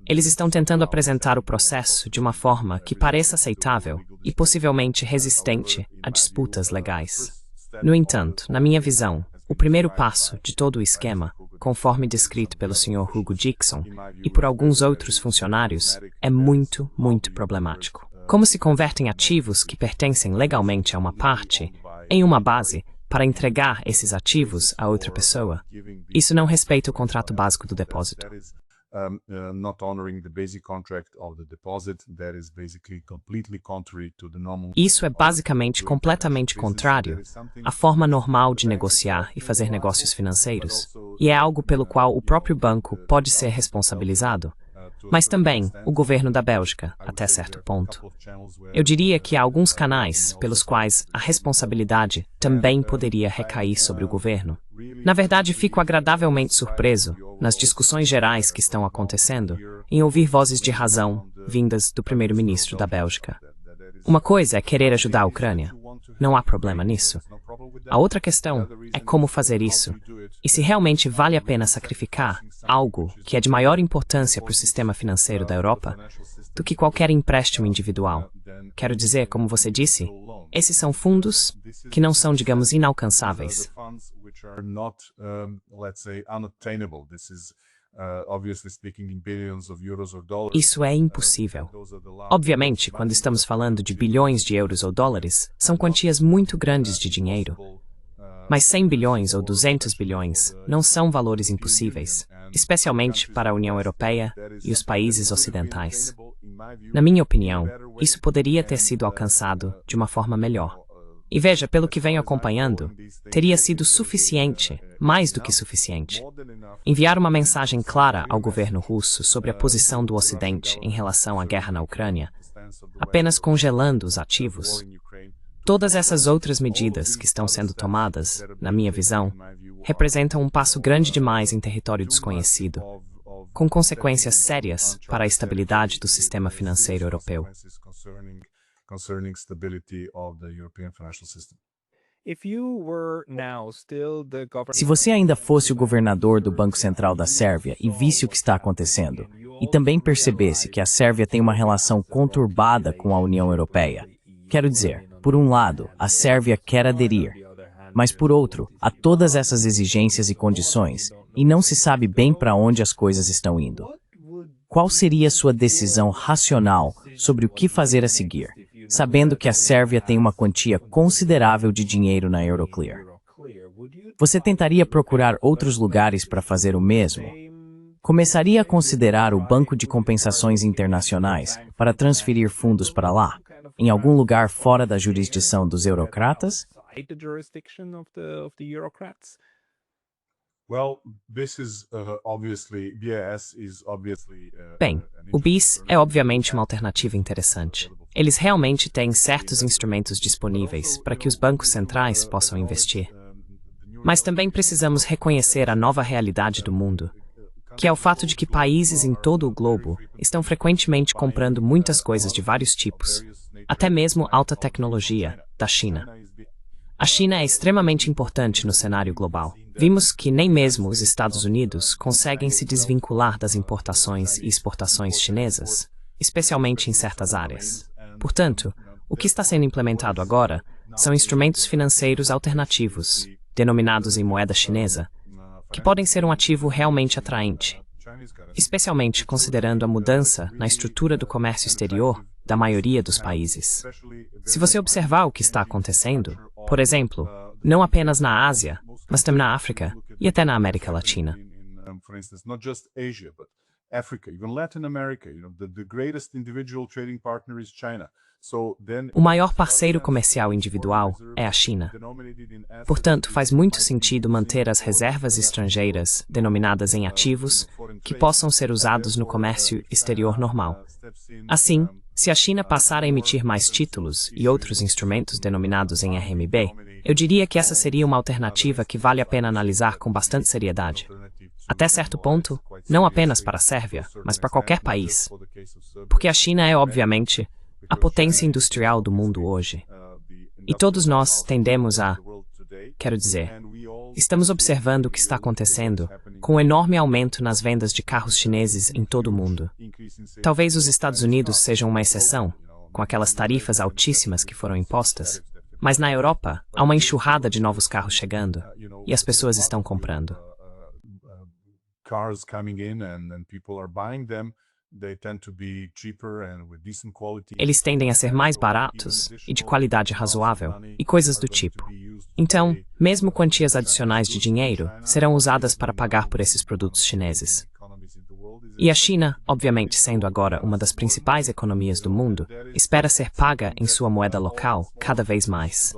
S2: Eles estão tentando apresentar o processo de uma forma que pareça aceitável e possivelmente resistente a disputas legais. No entanto, na minha visão, o primeiro passo de todo o esquema, conforme descrito pelo Sr. Hugo Dixon e por alguns outros funcionários, é muito, muito problemático. Como se convertem ativos que pertencem legalmente a uma parte em uma base para entregar esses ativos a outra pessoa? Isso não respeita o contrato básico do depósito. Isso é basicamente completamente contrário à forma normal de negociar e fazer negócios financeiros, e é algo pelo qual o próprio banco pode ser responsabilizado, mas também o governo da Bélgica, até certo ponto. Eu diria que há alguns canais pelos quais a responsabilidade também poderia recair sobre o governo. Na verdade, fico agradavelmente surpreso, nas discussões gerais que estão acontecendo, em ouvir vozes de razão vindas do primeiro-ministro da Bélgica. Uma coisa é querer ajudar a Ucrânia. Não há problema nisso. A outra questão é como fazer isso, e se realmente vale a pena sacrificar algo que é de maior importância para o sistema financeiro da Europa do que qualquer empréstimo individual. Quero dizer, como você disse, esses são fundos que não são, digamos, inalcançáveis. Isso é impossível. Obviamente, quando estamos falando de bilhões de euros ou dólares, são quantias muito grandes de dinheiro. Mas 100 bilhões ou 200 bilhões não são valores impossíveis, especialmente para a União Europeia e os países ocidentais. Na minha opinião, isso poderia ter sido alcançado de uma forma melhor. E veja, pelo que venho acompanhando, teria sido suficiente, mais do que suficiente, enviar uma mensagem clara ao governo russo sobre a posição do Ocidente em relação à guerra na Ucrânia, apenas congelando os ativos. Todas essas outras medidas que estão sendo tomadas, na minha visão, representam um passo grande demais em território desconhecido, com consequências sérias para a estabilidade do sistema financeiro europeu.
S1: Se você ainda fosse o governador do Banco Central da Sérvia e visse o que está acontecendo, e também percebesse que a Sérvia tem uma relação conturbada com a União Europeia, quero dizer, por um lado, a Sérvia quer aderir, mas por outro, há todas essas exigências e condições, e não se sabe bem para onde as coisas estão indo. Qual seria sua decisão racional sobre o que fazer a seguir, sabendo que a Sérvia tem uma quantia considerável de dinheiro na Euroclear? Você tentaria procurar outros lugares para fazer o mesmo? Começaria a considerar o Banco de Compensações Internacionais para transferir fundos para lá, em algum lugar fora da jurisdição dos eurocratas?
S2: Bem, o BIS é obviamente uma alternativa interessante. Eles realmente têm certos instrumentos disponíveis para que os bancos centrais possam investir. Mas também precisamos reconhecer a nova realidade do mundo, que é o fato de que países em todo o globo estão frequentemente comprando muitas coisas de vários tipos, até mesmo alta tecnologia, da China. A China é extremamente importante no cenário global. Vimos que nem mesmo os Estados Unidos conseguem se desvincular das importações e exportações chinesas, especialmente em certas áreas. Portanto, o que está sendo implementado agora são instrumentos financeiros alternativos, denominados em moeda chinesa, que podem ser um ativo realmente atraente, especialmente considerando a mudança na estrutura do comércio exterior da maioria dos países. Se você observar o que está acontecendo, Por exemplo, não apenas na Ásia, mas também na África e até na América Latina.
S3: For instance, not just Asia, but Africa, even Latin America. The greatest individual trading partner is China.
S2: O maior parceiro comercial individual é a China. Portanto, faz muito sentido manter as reservas estrangeiras, denominadas em ativos, que possam ser usados no comércio exterior normal. Assim, se a China passar a emitir mais títulos e outros instrumentos denominados em RMB, eu diria que essa seria uma alternativa que vale a pena analisar com bastante seriedade. Até certo ponto, não apenas para a Sérvia, mas para qualquer país. Porque a China é, obviamente, a potência industrial do mundo hoje. E todos nós tendemos a, quero dizer, estamos observando o que está acontecendo com um enorme aumento nas vendas de carros chineses em todo o mundo. Talvez os Estados Unidos sejam uma exceção, com aquelas tarifas altíssimas que foram impostas, mas na Europa há uma enxurrada de novos carros chegando e as pessoas estão comprando.
S3: Cars coming in and people are buying them. They tend to be cheaper and with decent quality.
S2: Eles tendem a ser mais baratos e de qualidade razoável e coisas do tipo. Então, mesmo quantias adicionais de dinheiro serão usadas para pagar por esses produtos chineses. E a China, obviamente sendo agora uma das principais economias do mundo, espera ser paga em sua moeda local cada vez mais.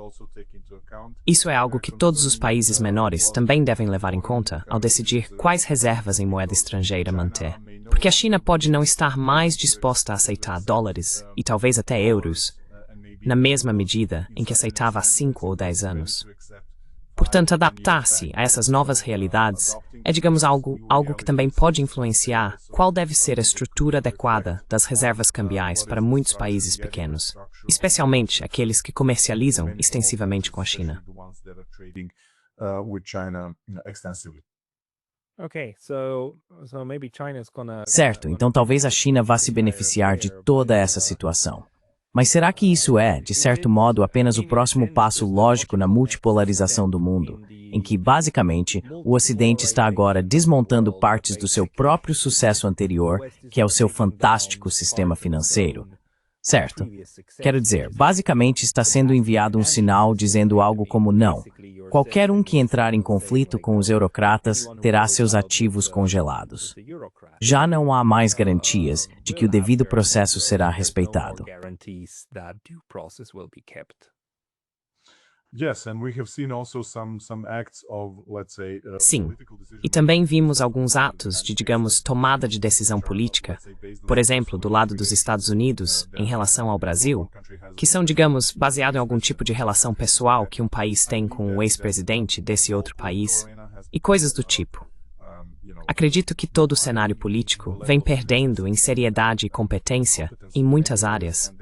S2: Isso é algo que todos os países menores também devem levar em conta ao decidir quais reservas em moeda estrangeira manter. Porque a China pode não estar mais disposta a aceitar dólares e talvez até euros, na mesma medida em que aceitava há 5 ou 10 anos. Portanto, adaptar-se a essas novas realidades é, digamos, algo que também pode influenciar qual deve ser a estrutura adequada das reservas cambiais para muitos países pequenos, especialmente aqueles que comercializam extensivamente com a China.
S1: Certo, então talvez a China vá se beneficiar de toda essa situação. Mas será que isso é, de certo modo, apenas o próximo passo lógico na multipolarização do mundo, em que, basicamente, o Ocidente está agora desmontando partes do seu próprio sucesso anterior, que é o seu fantástico sistema financeiro? Certo? Quero dizer, basicamente está sendo enviado um sinal dizendo algo como não. Qualquer um que entrar em conflito com os eurocratas terá seus ativos congelados. Já não há mais garantias de que o devido processo será respeitado.
S2: Sim, e também vimos alguns atos de, digamos, tomada de decisão política, por exemplo, do lado dos Estados Unidos, em relação ao Brasil, que são, digamos, baseados em algum tipo de relação pessoal que um país tem com o ex-presidente desse outro país, e coisas do tipo. Acredito que todo o cenário político vem perdendo em seriedade e competência em muitas áreas,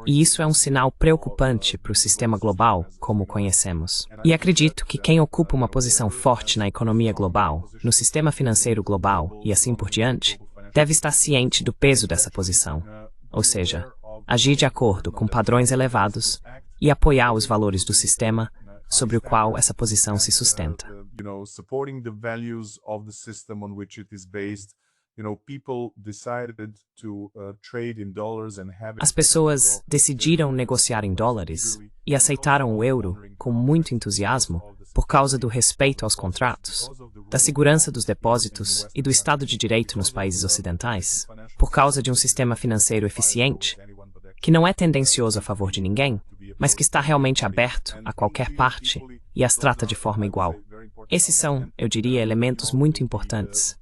S2: e isso é um sinal preocupante para o sistema global, como o conhecemos. E acredito que quem ocupa uma posição forte na economia global, no sistema financeiro global e assim por diante, deve estar ciente do peso dessa posição, ou seja, agir de acordo com padrões elevados e apoiar os valores do sistema sobre o qual essa posição se sustenta. As pessoas decidiram negociar em dólares e aceitaram o euro com muito entusiasmo por causa do respeito aos contratos, da segurança dos depósitos e do Estado de Direito nos países ocidentais, por causa de um sistema financeiro eficiente, que não é tendencioso a favor de ninguém, mas que está realmente aberto a qualquer parte e as trata de forma igual. Esses são, eu diria, elementos muito importantes.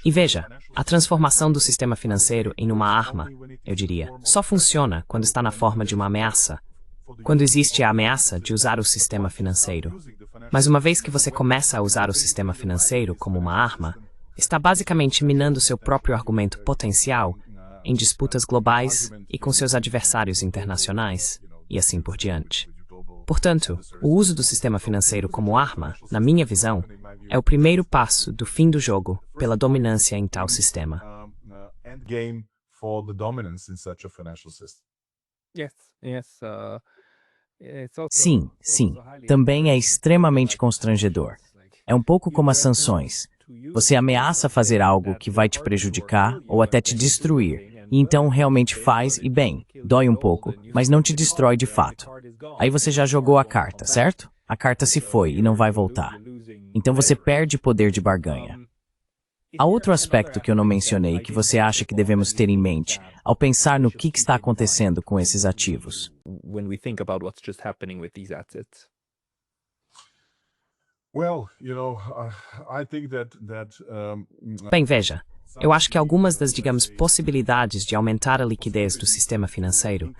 S2: E veja, a transformação do sistema financeiro em uma arma, eu diria, só funciona quando está na forma de uma ameaça, quando existe a ameaça de usar o sistema financeiro. Mas uma vez que você começa a usar o sistema financeiro como uma arma, está basicamente minando seu próprio argumento potencial em disputas globais e com seus adversários internacionais, e assim por diante. Portanto, o uso do sistema financeiro como arma, na minha visão, é o primeiro passo do fim do jogo pela dominância em tal sistema.
S1: Sim, sim. Também é extremamente constrangedor. É um pouco como as sanções. Você ameaça fazer algo que vai te prejudicar ou até te destruir, E então realmente faz e bem, dói um pouco, mas não te destrói de fato. Aí você já jogou a carta, certo? A carta se foi e não vai voltar. Então você perde poder de barganha. Há outro aspecto que eu não mencionei que você acha que devemos ter em mente ao pensar no que está acontecendo com esses ativos.
S4: When we think about what's just happening with these assets.
S3: Well, I think that
S2: Bem, veja, eu acho que algumas das, digamos, possibilidades de aumentar a liquidez do sistema financeiro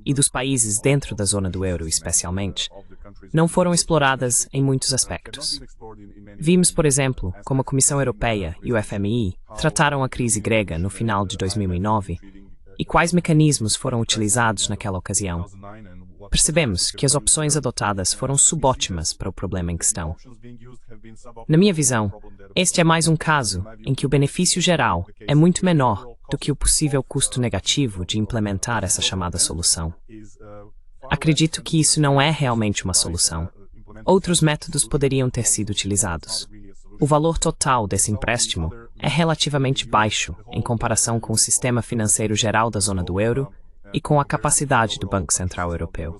S2: e dos países dentro da zona do euro, especialmente, não foram exploradas em muitos aspectos. Vimos, por exemplo, como a Comissão Europeia e o FMI trataram a crise grega no final de 2009 e quais mecanismos foram utilizados naquela ocasião. Percebemos que as opções adotadas foram subótimas para o problema em questão. Na minha visão, este é mais um caso em que o benefício geral é muito menor do que o possível custo negativo de implementar essa chamada solução. Acredito que isso não é realmente uma solução. Outros métodos poderiam ter sido utilizados. O valor total desse empréstimo é relativamente baixo em comparação com o sistema financeiro geral da zona do euro e com a capacidade do Banco Central Europeu.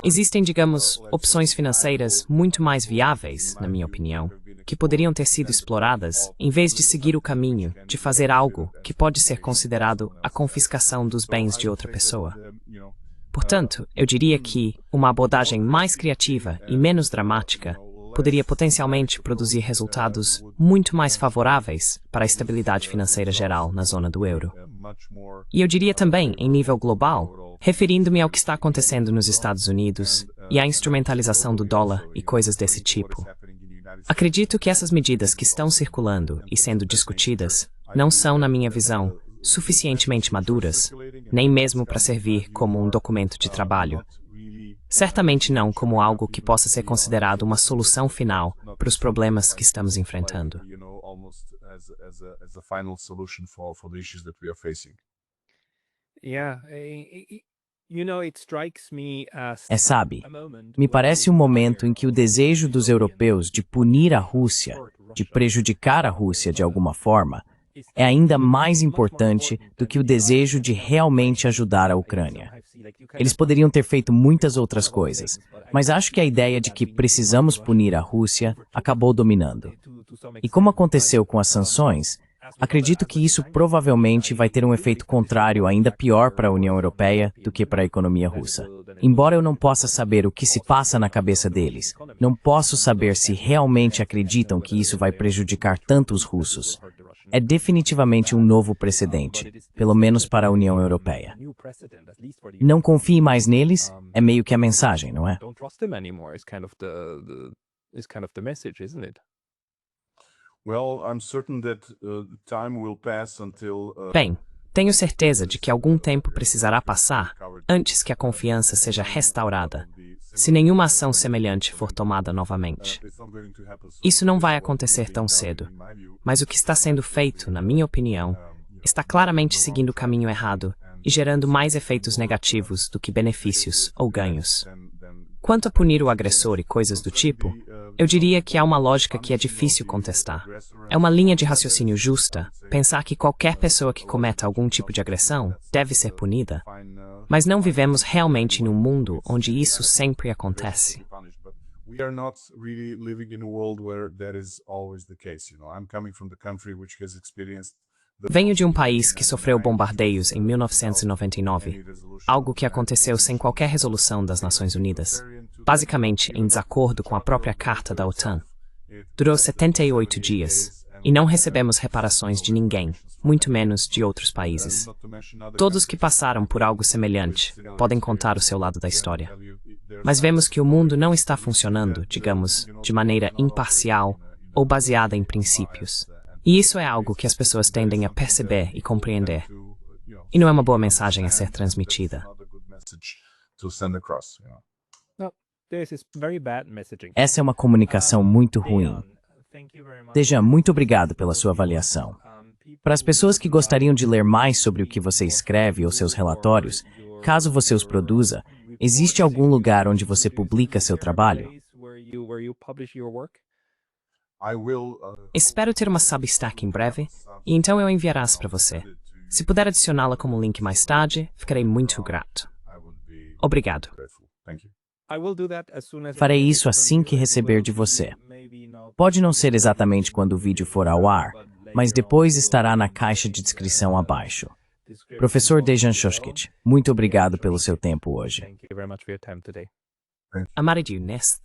S2: Existem, digamos, opções financeiras muito mais viáveis, na minha opinião, que poderiam ter sido exploradas em vez de seguir o caminho de fazer algo que pode ser considerado a confiscação dos bens de outra pessoa. Portanto, eu diria que uma abordagem mais criativa e menos dramática poderia potencialmente produzir resultados muito mais favoráveis para a estabilidade financeira geral na zona do euro. E eu diria também, em nível global, referindo-me ao que está acontecendo nos Estados Unidos e à instrumentalização do dólar e coisas desse tipo. Acredito que essas medidas que estão circulando e sendo discutidas não são, na minha visão, suficientemente maduras, nem mesmo para servir como um documento de trabalho. Certamente não como algo que possa ser considerado uma solução final para os problemas que estamos enfrentando.
S1: Sabe, me parece um momento em que o desejo dos europeus de punir a Rússia, de prejudicar a Rússia de alguma forma, é ainda mais importante do que o desejo de realmente ajudar a Ucrânia. Eles poderiam ter feito muitas outras coisas, mas acho que a ideia de que precisamos punir a Rússia acabou dominando. E como aconteceu com as sanções, acredito que isso provavelmente vai ter um efeito contrário ainda pior para a União Europeia do que para a economia russa. Embora eu não possa saber o que se passa na cabeça deles, não posso saber se realmente acreditam que isso vai prejudicar tanto os russos. É definitivamente um novo precedente, pelo menos para a União Europeia. Não confie mais neles, é meio que a mensagem, não é?
S2: Bem, tenho certeza de que algum tempo precisará passar antes que a confiança seja restaurada, se nenhuma ação semelhante for tomada novamente. Isso não vai acontecer tão cedo, mas o que está sendo feito, na minha opinião, está claramente seguindo o caminho errado e gerando mais efeitos negativos do que benefícios ou ganhos. Quanto a punir o agressor e coisas do tipo, eu diria que há uma lógica que é difícil contestar. É uma linha de raciocínio justa pensar que qualquer pessoa que cometa algum tipo de agressão deve ser punida, mas não vivemos realmente num mundo onde isso sempre acontece. Venho de um país que sofreu bombardeios em 1999, algo que aconteceu sem qualquer resolução das Nações Unidas, basicamente em desacordo com a própria Carta da OTAN. Durou 78 dias, e não recebemos reparações de ninguém, muito menos de outros países. Todos que passaram por algo semelhante podem contar o seu lado da história. Mas vemos que o mundo não está funcionando, digamos, de maneira imparcial ou baseada em princípios. E isso é algo que as pessoas tendem a perceber e compreender. E não é uma boa mensagem a ser transmitida.
S1: Essa é uma comunicação muito ruim. Dejan, muito obrigado pela sua avaliação. Para as pessoas que gostariam de ler mais sobre o que você escreve ou seus relatórios, caso você os produza, existe algum lugar onde você publica seu trabalho?
S3: I will,
S2: Espero ter uma Substack em breve, e então eu enviarás para você. Se puder adicioná-la como link mais tarde, ficarei muito grato.
S3: I would be
S2: Obrigado.
S3: grateful. Thank you.
S4: I will do that as soon as
S1: Farei isso assim que receber de você. Pode não ser exatamente quando o vídeo for ao ar, mas depois estará na caixa de descrição abaixo. Professor Dejan Shoshkich, muito obrigado pelo seu tempo hoje.
S4: Thank you very much for your time today.
S2: Amarillo Nest.